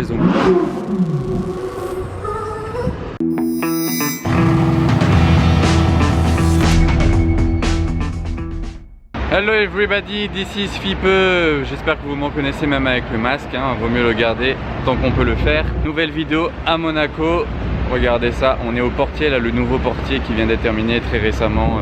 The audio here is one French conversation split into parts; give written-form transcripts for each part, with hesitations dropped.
maison. Hello everybody, this is Fipe. J'espère que vous m'en connaissez même avec le masque, hein. Vaut mieux le garder tant qu'on peut le faire. Nouvelle vidéo à Monaco. Regardez ça, on est au portier, là, le nouveau portier qui vient d'être terminé très récemment.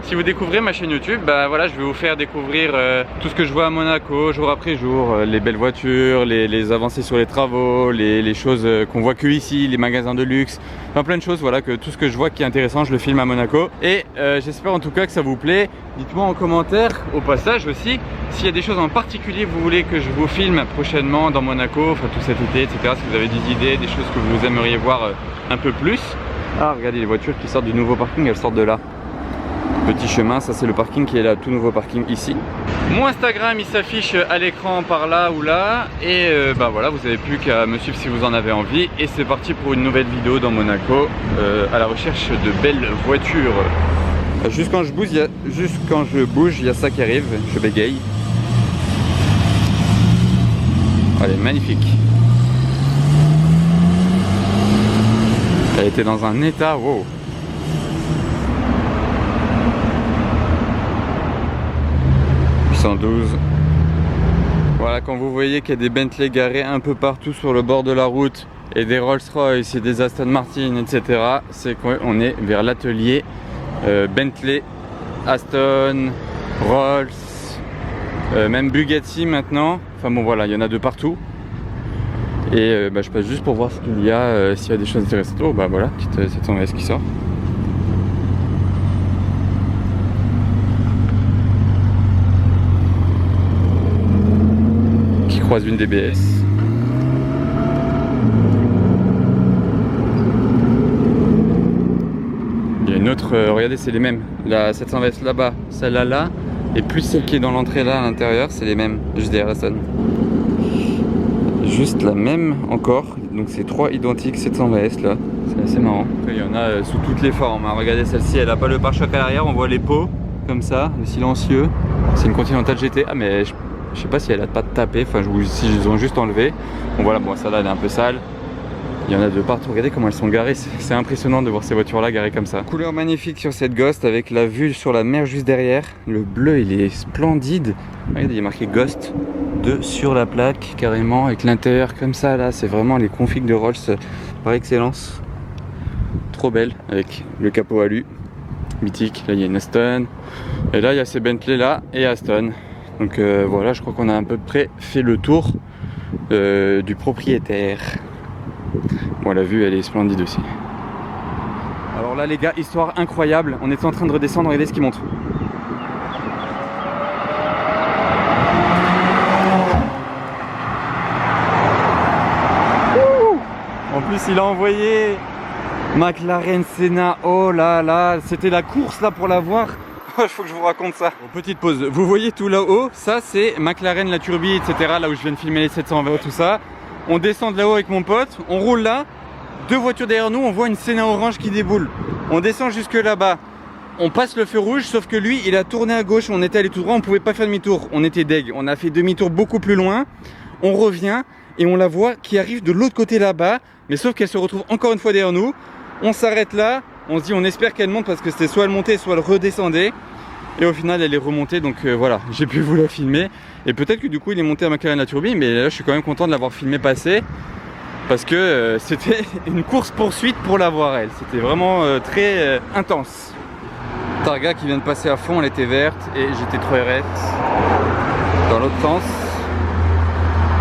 Si vous découvrez ma chaîne YouTube, bah voilà, je vais vous faire découvrir tout ce que je vois à Monaco jour après jour, les belles voitures, les avancées sur les travaux, les choses qu'on voit que ici, les magasins de luxe, enfin plein de choses, voilà, que tout ce que je vois qui est intéressant, je le filme à Monaco. Et j'espère en tout cas que ça vous plaît. Dites-moi en commentaire, au passage aussi, s'il y a des choses en particulier que vous voulez que je vous filme prochainement dans Monaco, enfin tout cet été, etc. Si vous avez des idées, des choses que vous aimeriez voir un peu plus. Ah, regardez les voitures qui sortent du nouveau parking, elles sortent de là. Petit chemin, ça c'est le parking qui est là, tout nouveau parking ici. Mon Instagram il s'affiche à l'écran par là ou là. Et bah voilà, vous n'avez plus qu'à me suivre si vous en avez envie. Et c'est parti pour une nouvelle vidéo dans Monaco, à la recherche de belles voitures. Juste quand je bouge, il y a ça qui arrive, je bégaye. Elle est magnifique. Elle était dans un état, wow. Voilà, quand vous voyez qu'il y a des Bentley garés un peu partout sur le bord de la route et des Rolls-Royce et des Aston Martin, etc., c'est qu'on est vers l'atelier Bentley, Aston, Rolls, même Bugatti maintenant. Enfin bon voilà, il y en a de partout. Et bah, je passe juste pour voir ce qu'il y a, s'il y a des choses intéressantes. Oh bah voilà, petite 720S qui sort. Croise une DBS. Il y a une autre, regardez, c'est les mêmes. La 720S là-bas, celle-là là, et plus celle qui est dans l'entrée là à l'intérieur, c'est les mêmes, juste derrière la sonne. Juste la même encore, donc c'est 3 identiques 720S là, c'est assez marrant. Après, il y en a sous toutes les formes, hein. Regardez celle-ci, elle n'a pas le pare-choc à l'arrière, on voit les pots comme ça, le silencieux. C'est une Continental GT, ah mais je sais pas si elle a pas tapé, enfin si ils ont juste enlevé. Bon voilà, bon celle-là elle est un peu sale. Il y en a de partout, regardez comment elles sont garées, c'est impressionnant de voir ces voitures là garées comme ça. Couleur magnifique sur cette Ghost avec la vue sur la mer juste derrière. Le bleu il est splendide. Regardez, il y a marqué Ghost 2 sur la plaque carrément, avec l'intérieur comme ça là, c'est vraiment les configs de Rolls par excellence. Trop belle, avec le capot alu, mythique. Là il y a une Aston, et là il y a ces Bentley là et Aston. Donc voilà, je crois qu'on a à peu près fait le tour du propriétaire. Bon, la vue elle est splendide aussi. Alors là les gars, histoire incroyable, on est en train de redescendre, regardez ce qui monte. En plus il a envoyé McLaren Senna, oh là là, c'était la course là pour la voir. Il faut que je vous raconte ça. Bon, petite pause, vous voyez tout là-haut, ça c'est McLaren, la turbine, etc. Là où je viens de filmer les 720, tout ça. On descend de là-haut avec mon pote, on roule là, 2 voitures derrière nous, on voit une Senna orange qui déboule. On descend jusque là-bas, on passe le feu rouge, sauf que lui il a tourné à gauche, on était allé tout droit, on pouvait pas faire demi-tour, on était deg. On a fait demi-tour beaucoup plus loin, on revient et on la voit qui arrive de l'autre côté là-bas, mais sauf qu'elle se retrouve encore une fois derrière nous. On s'arrête là, on se dit on espère qu'elle monte parce que c'était soit elle montait soit elle redescendait. Et au final elle est remontée, donc voilà, j'ai pu vous la filmer. Et peut-être que du coup il est monté à McLaren la turbine, mais là je suis quand même content de l'avoir filmé passer. Parce que c'était une course poursuite pour la voir elle. C'était vraiment très intense. Targa qui vient de passer à fond, elle était verte et j'étais trop RS dans l'autre sens.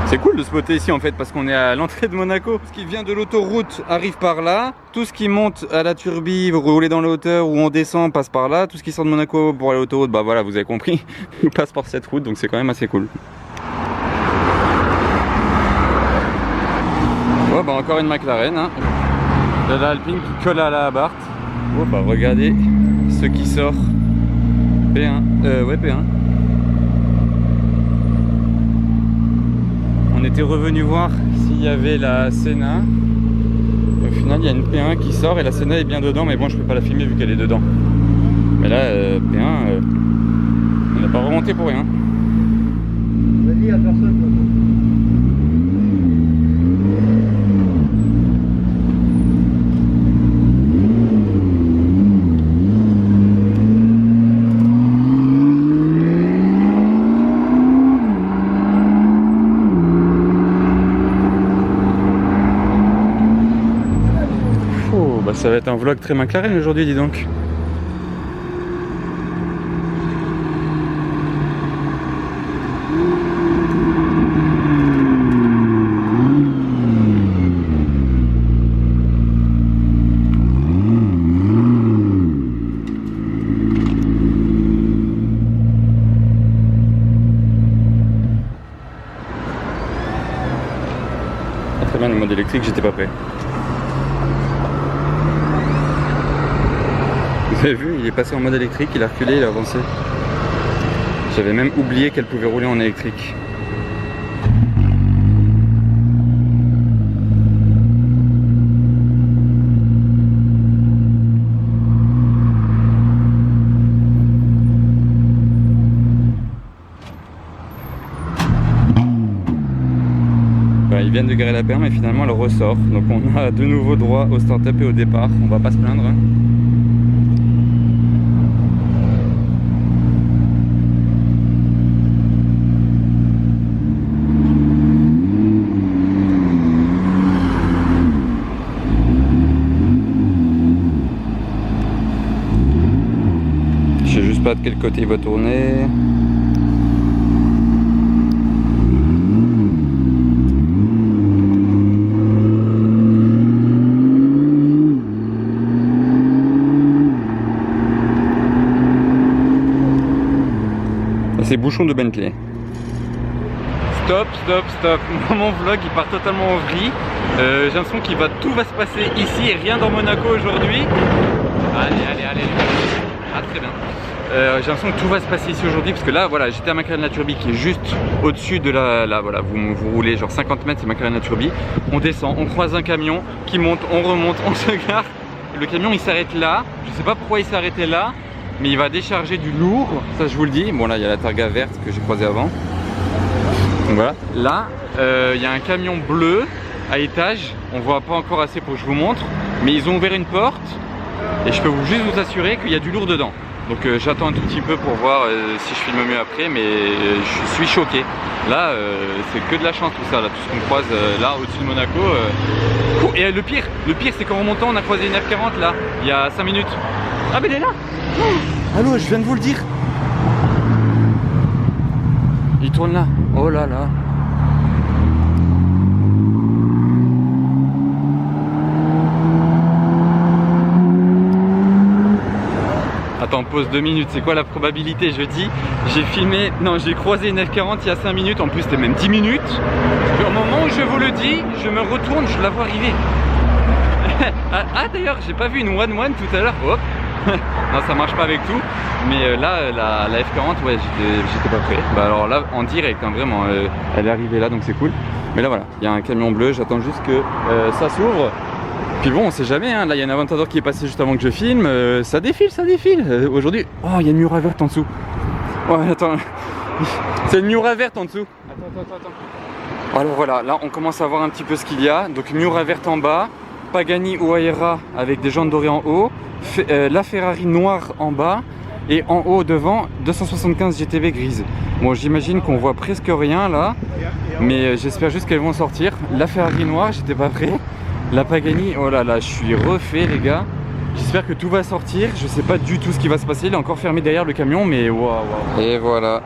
C'est cool de spotter ici en fait parce qu'on est à l'entrée de Monaco. Ce qui vient de l'autoroute arrive par là. Tout ce qui monte à la turbine, rouler dans la hauteur ou on descend passe par là. Tout ce qui sort de Monaco pour aller à l'autoroute, bah voilà, vous avez compris, passe par cette route, donc c'est quand même assez cool. Oh bah encore une McLaren, hein. Là, la Alpine qui colle à la Abarth. Oh bah regardez ce qui sort. P1, ouais P1. On était revenu voir s'il y avait la Senna. Et au final, il y a une P1 qui sort et la Senna est bien dedans, mais bon, je peux pas la filmer vu qu'elle est dedans. Mais là, P1, on n'a pas remonté pour rien. Vas-y, à personne. Ça va être un vlog très McLaren aujourd'hui, dis donc. Très bien, le mode électrique, j'étais pas prêt. Vous avez vu, il est passé en mode électrique, il a reculé, il a avancé. J'avais même oublié qu'elle pouvait rouler en électrique. Ils viennent de garer la perme et finalement elle ressort. Donc on a de nouveau droit au start-up et au départ. On va pas se plaindre. Je sais juste pas de quel côté il va tourner. C'est bouchon de Bentley. Stop, stop, stop. Mon vlog il part totalement en vrille. J'ai l'impression qu'il va tout va se passer ici et rien dans Monaco aujourd'hui. Allez. Ah très bien. J'ai l'impression que tout va se passer ici aujourd'hui parce que là voilà, j'étais à McLaren La Turbie qui est juste au-dessus de là voilà, vous roulez genre 50 mètres, c'est McLaren La Turbie. On descend, on croise un camion qui monte, on remonte, on se gare. Et le camion il s'arrête là. Je sais pas pourquoi il s'est arrêté là. Mais il va décharger du lourd, ça je vous le dis. Bon là il y a la targa verte que j'ai croisée avant. Donc voilà. Là il y a un camion bleu à étage. On voit pas encore assez pour que je vous montre. Mais ils ont ouvert une porte. Et je peux juste vous assurer qu'il y a du lourd dedans. Donc j'attends un tout petit peu pour voir si je filme mieux après. Mais je suis choqué. Là c'est que de la chance tout ça. Là, tout ce qu'on croise là au-dessus de Monaco. Et le pire c'est qu'en remontant on a croisé une F40 là. Il y a 5 minutes. Ah mais elle est là. Allô, je viens de vous le dire. Il tourne là. Oh là là. Attends, pause 2 minutes. C'est quoi la probabilité? Je dis, j'ai filmé. Non, j'ai croisé une F40 il y a 5 minutes. En plus, c'était même 10 minutes. Et au moment où je vous le dis, je me retourne, je la vois arriver. Ah d'ailleurs, j'ai pas vu une 1-1 tout à l'heure. Hop. Non, ça marche pas avec tout, mais là la F40 ouais j'étais pas prêt. Bah alors là en direct hein, vraiment elle est arrivée là donc c'est cool. Mais là voilà, il y a un camion bleu, j'attends juste que ça s'ouvre. Puis bon on sait jamais hein. Là il y a un Aventador qui est passé juste avant que je filme, ça défile. Aujourd'hui, oh il y a une Miura verte en dessous. Ouais attends, c'est une Miura verte en dessous. Attends. Alors voilà, là on commence à voir un petit peu ce qu'il y a. Donc Miura verte en bas, Pagani Huayra avec des jantes dorées en haut. La Ferrari noire en bas et en haut devant 275 GTB grise. Bon j'imagine qu'on voit presque rien là, mais j'espère juste qu'elles vont sortir. La Ferrari noire, j'étais pas prêt. La Pagani, oh là là, je suis refait les gars. J'espère que tout va sortir. Je sais pas du tout ce qui va se passer. Il est encore fermé derrière le camion, mais waouh. Et voilà.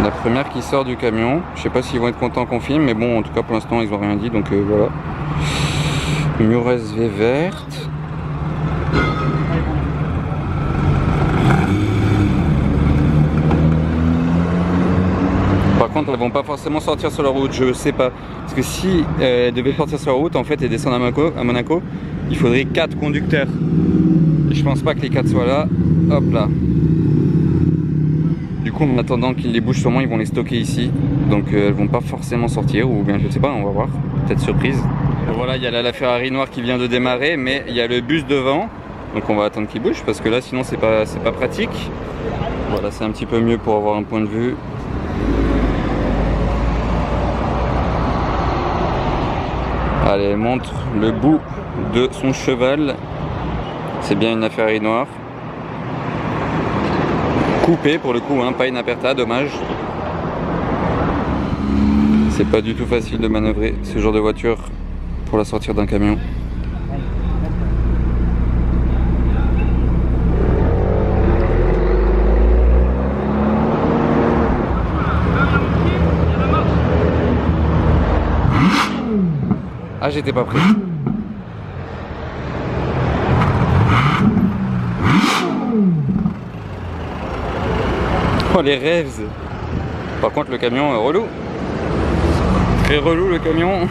La première qui sort du camion. Je sais pas s'ils vont être contents qu'on filme, mais bon en tout cas pour l'instant ils ont rien dit donc voilà. Miura SV verte. Par contre elles vont pas forcément sortir sur la route, je sais pas. Parce que si elles devaient sortir sur la route en fait et descendre à Monaco, il faudrait 4 conducteurs. Et je pense pas que les 4 soient là. Hop là. Du coup en attendant qu'ils les bougent sûrement ils vont les stocker ici. Donc elles vont pas forcément sortir ou bien je sais pas, on va voir. Peut-être surprise. Et voilà il y a la Ferrari noire qui vient de démarrer mais il y a le bus devant. Donc on va attendre qu'il bouge parce que là sinon c'est pas pratique. Voilà c'est un petit peu mieux pour avoir un point de vue. Allez, elle montre le bout de son cheval. C'est bien une Ferrari noire. Coupée pour le coup, hein, pas une Aperta, dommage. C'est pas du tout facile de manœuvrer ce genre de voiture pour la sortir d'un camion. Ah, j'étais pas prêt. Oh, les rêves. Par contre, le camion est relou. Très relou le camion.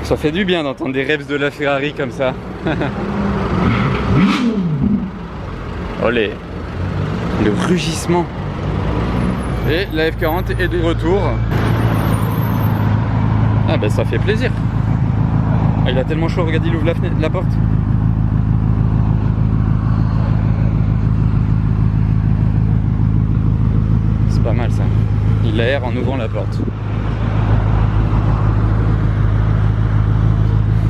Ça fait du bien d'entendre des rêves de la Ferrari comme ça. Olé. Le rugissement. Et la F40 est de retour. Ah ben ça fait plaisir. Ah, il a tellement chaud, regarde, il ouvre la porte. C'est pas mal ça. Il aère en ouvrant la porte.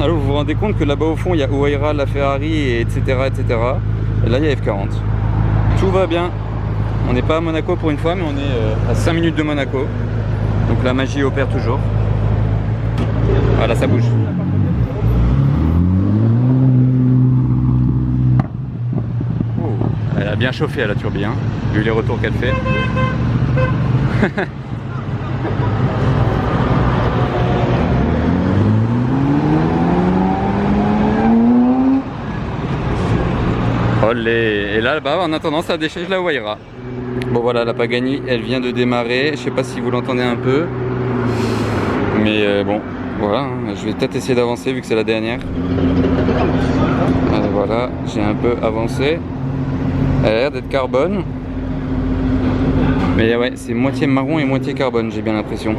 Alors vous vous rendez compte que là-bas au fond il y a Huayra, la Ferrari, etc. etc. Et là il y a F40. Tout va bien. On n'est pas à Monaco pour une fois, mais on est à 5 minutes de Monaco. Donc la magie opère toujours. Ah là ça bouge. Oh, elle a bien chauffé à la turbine, hein, vu les retours qu'elle fait. Olé. Et là-bas, en attendant, ça décharge la Huayra. Bon voilà, la Pagani, elle vient de démarrer. Je sais pas si vous l'entendez un peu. Mais bon, voilà. Hein. Je vais peut-être essayer d'avancer vu que c'est la dernière. Voilà, j'ai un peu avancé. Elle a l'air d'être carbone. Mais ouais, c'est moitié marron et moitié carbone, j'ai bien l'impression.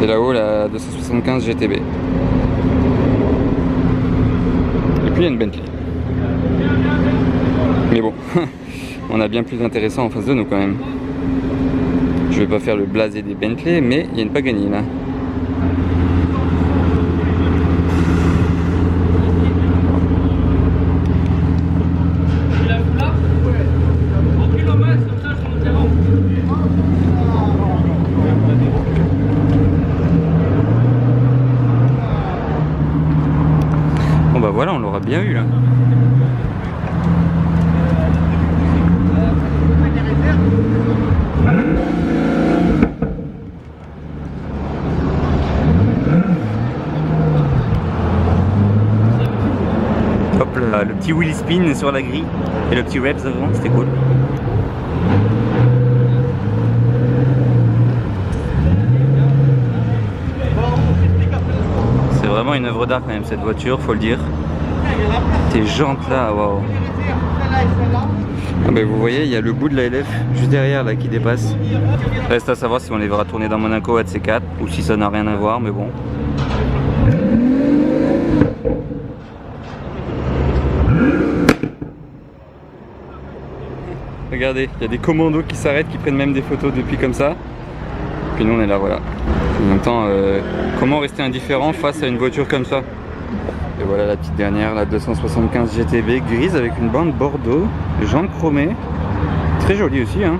Et là-haut, la 275 GTB. Et puis il y a une Bentley. Mais bon, on a bien plus intéressant en face de nous quand même. Je vais pas faire le blasé des Bentley, mais il y a une Pagani là. Bon bah voilà, on l'aura bien eu là. Hop là, le petit wheel spin sur la grille et le petit reps avant, c'était cool. C'est vraiment une œuvre d'art quand même cette voiture, faut le dire. Ces jantes là, waouh. Ah ben vous voyez, il y a le bout de la LF juste derrière là qui dépasse. Reste à savoir si on les verra tourner dans Monaco à C4 ou si ça n'a rien à voir, mais bon. Regardez, il y a des commandos qui s'arrêtent, qui prennent même des photos depuis comme ça. Puis nous on est là, voilà. En même temps, comment rester indifférent face à une voiture comme ça? Et voilà la petite dernière, la 275 GTB grise avec une bande bordeaux, jantes chromées. Très jolie aussi, hein.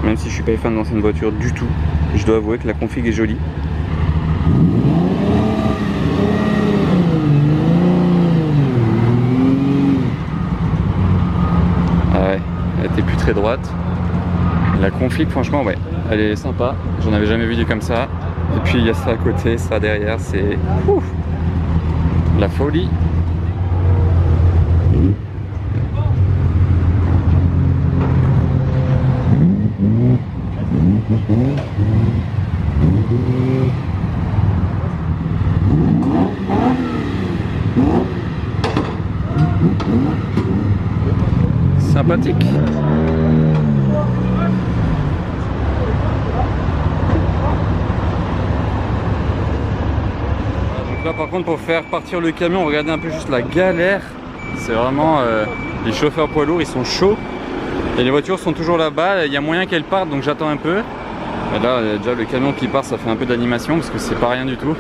Même si je suis pas fan d'anciennes voitures du tout. Je dois avouer que la config est jolie. Ah ouais, elle était plus très droite. La config, franchement, ouais, elle est sympa. J'en avais jamais vu du comme ça. Et puis il y a ça à côté, ça derrière, c'est ouf, la folie. Sympathique. Donc là par contre pour faire partir le camion, regardez un peu juste la galère. C'est vraiment les chauffeurs poids lourds, ils sont chauds. Et les voitures sont toujours là-bas, il y a moyen qu'elles partent donc j'attends un peu. Et là déjà le camion qui part, ça fait un peu d'animation parce que c'est pas rien du tout.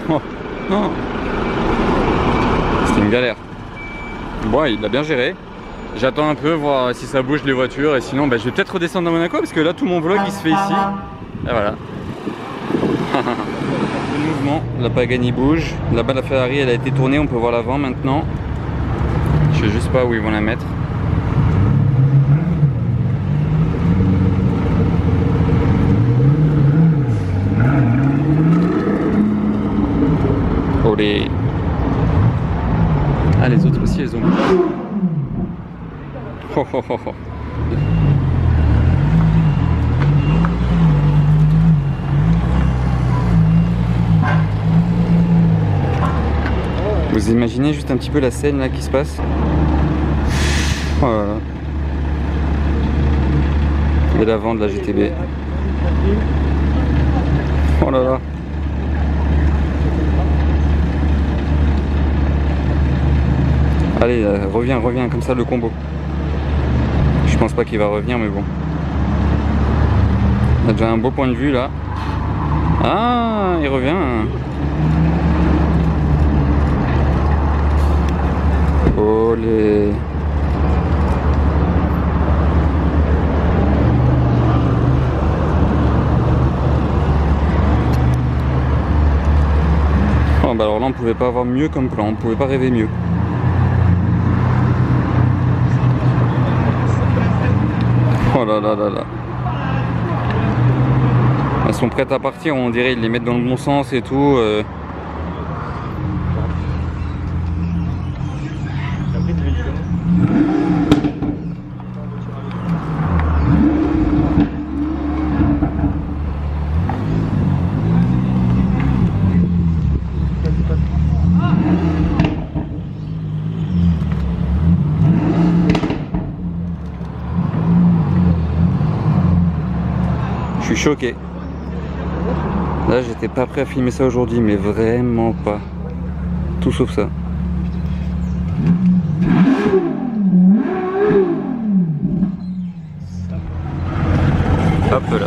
Non, c'était une galère. Bon, il l'a bien géré. J'attends un peu, voir si ça bouge les voitures. Et sinon, bah, je vais peut-être redescendre à Monaco parce que là, tout mon vlog il se fait ici. Et voilà. Le mouvement, la Pagani bouge. Là-bas, la Ferrari, elle a été tournée. On peut voir l'avant maintenant. Je sais juste pas où ils vont la mettre. oh, oh, oh. Vous imaginez juste un petit peu la scène là qui se passe? Oh là là. Et l'avant de la GTB. Oh là là. Allez, reviens, comme ça le combo. Je pense pas qu'il va revenir, mais bon. On a déjà un beau point de vue là. Ah, il revient. Olé. Oh bah alors là on pouvait pas avoir mieux comme plan, on pouvait pas rêver mieux. Oh là là là là. Elles sont prêtes à partir, on dirait ils les mettent dans le bon sens et tout. Je suis choqué. Là, j'étais pas prêt à filmer ça aujourd'hui, mais vraiment pas. Tout sauf ça. Hop là.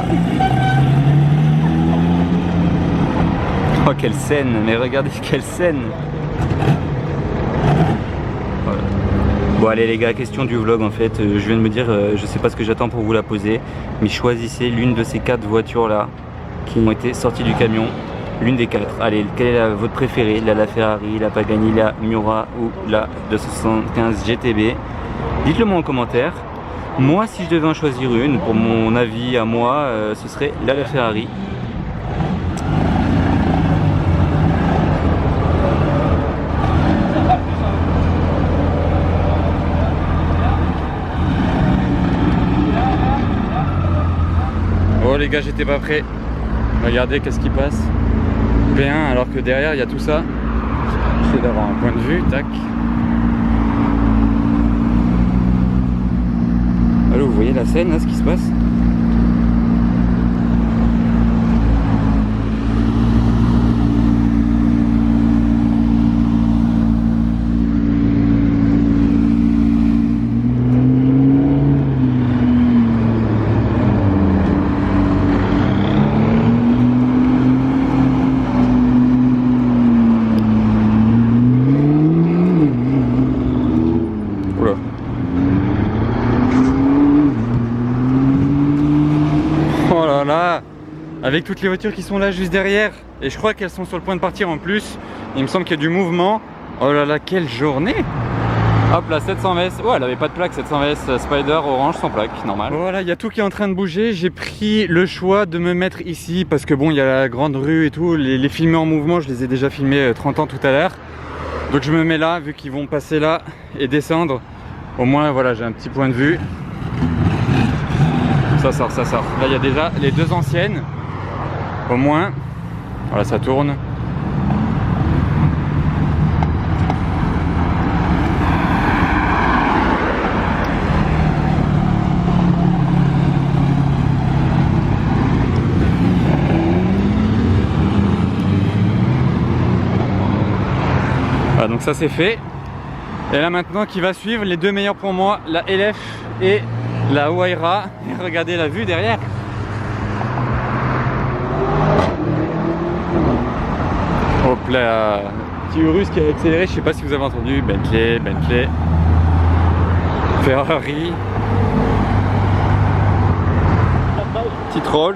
Oh, quelle scène! Mais regardez quelle scène! Voilà. Bon allez les gars, question du vlog en fait, je viens de me dire, je sais pas ce que j'attends pour vous la poser, mais choisissez l'une de ces 4 voitures là qui ont été sorties du camion, l'une des 4. Allez, quelle est votre préférée? La Ferrari, la Pagani, la Miura ou la 275 GTB? Dites-le moi en commentaire. Moi si je devais en choisir une, pour mon avis à moi, ce serait la Ferrari. Oh les gars, j'étais pas prêt. Regardez qu'est-ce qui passe. P1 alors que derrière il y a tout ça. J'essaie d'avoir un point de vue, tac. Allô, vous voyez la scène là, ce qui se passe? Oh là là, avec toutes les voitures qui sont là juste derrière, et je crois qu'elles sont sur le point de partir en plus. Il me semble qu'il y a du mouvement. Oh là là, quelle journée! Hop là, 720S, ouais elle avait pas de plaque, 720S Spider orange sans plaque, normal. Voilà, il y a tout qui est en train de bouger. J'ai pris le choix de me mettre ici parce que bon, il y a la grande rue et tout, les filmer en mouvement, je les ai déjà filmés 30 ans tout à l'heure. Donc je me mets là, vu qu'ils vont passer là et descendre. Au moins voilà, j'ai un petit point de vue. Ça sort, ça sort. Là il y a déjà les 2 anciennes. Au moins. Voilà, ça tourne. Voilà, donc ça c'est fait. Et là maintenant qui va suivre les 2 meilleurs pour moi, la LF et la Huayra. Et regardez la vue derrière. Hop là, petit Urus qui a accéléré, je sais pas si vous avez entendu. Bentley, Bentley, Ferrari, petite Rolls,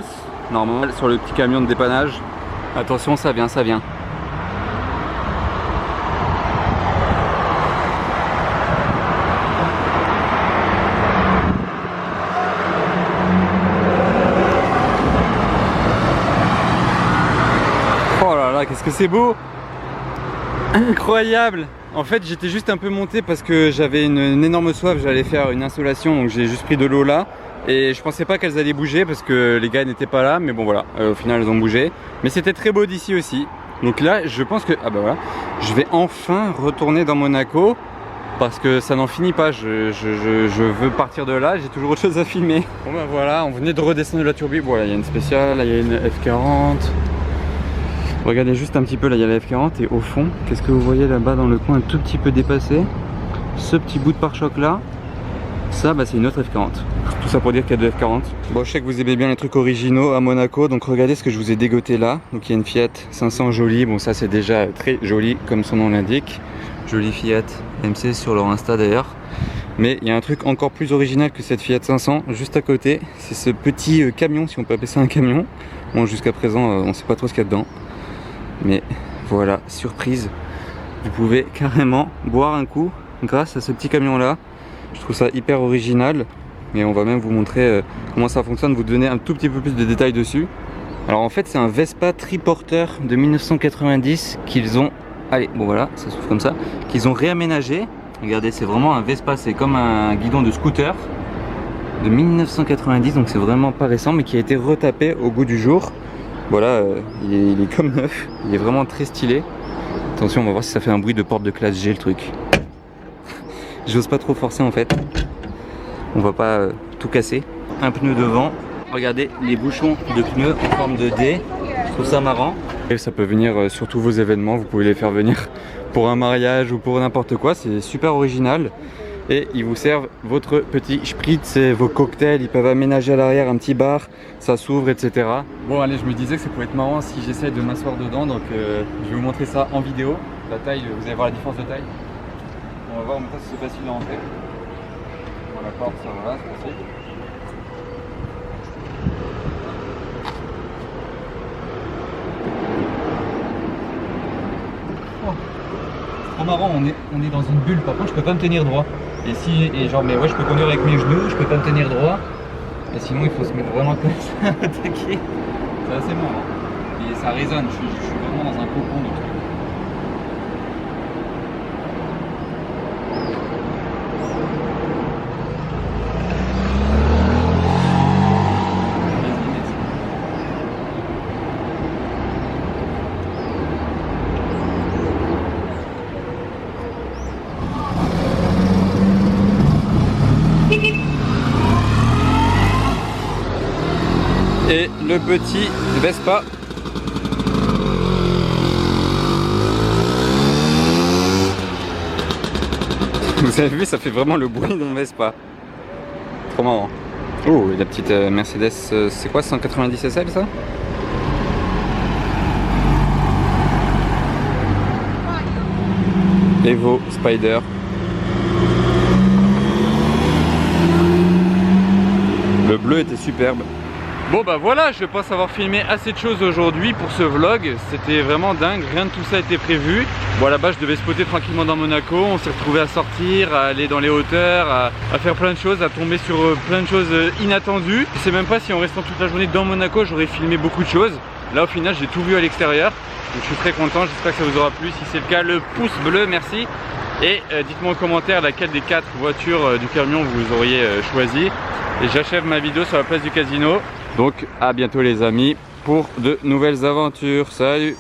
normal sur le petit camion de dépannage. Attention, ça vient, ça vient. Qu'est-ce que c'est beau! Incroyable! En fait j'étais juste un peu monté parce que j'avais une énorme soif, j'allais faire une installation, donc j'ai juste pris de l'eau là. Et je pensais pas qu'elles allaient bouger parce que les gars n'étaient pas là, mais bon voilà, au final elles ont bougé. Mais c'était très beau d'ici aussi. Donc là je pense que, ah bah voilà, je vais enfin retourner dans Monaco. Parce que ça n'en finit pas, je veux partir de là, j'ai toujours autre chose à filmer. Bon bah voilà, on venait de redescendre de la turbine. Voilà, il y a une spéciale, là il y a une F40. Regardez juste un petit peu, là il y a la F40 et au fond, qu'est-ce que vous voyez là-bas dans le coin un tout petit peu dépassé? Ce petit bout de pare-choc là, ça bah c'est une autre F40. Tout ça pour dire qu'il y a deux F40. Bon, je sais que vous aimez bien les trucs originaux à Monaco, donc regardez ce que je vous ai dégoté là. Donc il y a une Fiat 500 jolie, bon ça c'est déjà très joli comme son nom l'indique. Jolie Fiat MC sur leur Insta d'ailleurs. Mais il y a un truc encore plus original que cette Fiat 500 juste à côté. C'est ce petit camion, si on peut appeler ça un camion. Bon, jusqu'à présent, on sait pas trop ce qu'il y a dedans. Mais voilà, surprise. Vous pouvez carrément boire un coup grâce à ce petit camion là. Je trouve ça hyper original. Et on va même vous montrer comment ça fonctionne, vous donner un tout petit peu plus de détails dessus. Alors en fait, c'est un Vespa triporteur de 1990 qu'ils ont... Allez, bon voilà, ça s'ouvre comme ça. Qu'ils ont réaménagé. Regardez, c'est vraiment un Vespa, c'est comme un guidon de scooter de 1990, donc c'est vraiment pas récent, mais qui a été retapé au goût du jour. Voilà, il est comme neuf, il est vraiment très stylé. Attention, on va voir si ça fait un bruit de porte de classe G le truc. J'ose pas trop forcer en fait. On va pas tout casser. Un pneu devant. Regardez les bouchons de pneus en forme de D. Je trouve ça marrant. Et ça peut venir sur tous vos événements, vous pouvez les faire venir pour un mariage ou pour n'importe quoi, c'est super original. Et ils vous servent votre petit spritz et vos cocktails, ils peuvent aménager à l'arrière un petit bar, ça s'ouvre, etc. Bon allez, je me disais que ça pouvait être marrant si j'essaie de m'asseoir dedans, donc je vais vous montrer ça en vidéo. La taille, vous allez voir la différence de taille. On va voir en même temps si c'est facile à rentrer. Bon, la porte, ça va, c'est facile. Trop marrant, on est dans une bulle, par contre je peux pas me tenir droit. Et genre mais ouais, je peux conduire avec mes genoux, je peux pas me tenir droit. Et sinon il faut se mettre vraiment comme ça à attaquer. C'est assez marrant. Et ça résonne, je suis vraiment dans un cocon de trucs. Et le petit Vespa. Vous avez vu, ça fait vraiment le bruit d'un Vespa. Trop marrant. Oh, et la petite Mercedes, c'est quoi, 190 SL ça? Evo Spider. Le bleu était superbe. Bon bah voilà, je pense avoir filmé assez de choses aujourd'hui pour ce vlog. C'était vraiment dingue, rien de tout ça était prévu. Bon à la base je devais spotter tranquillement dans Monaco. On s'est retrouvé à sortir, à aller dans les hauteurs, à faire plein de choses, à tomber sur plein de choses inattendues. Je sais même pas si en restant toute la journée dans Monaco j'aurais filmé beaucoup de choses. Là au final j'ai tout vu à l'extérieur. Donc je suis très content, j'espère que ça vous aura plu. Si c'est le cas, le pouce bleu, merci. Et dites-moi en commentaire laquelle des 4 voitures du camion vous auriez choisi. Et j'achève ma vidéo sur la place du casino. Donc à bientôt les amis pour de nouvelles aventures. Salut!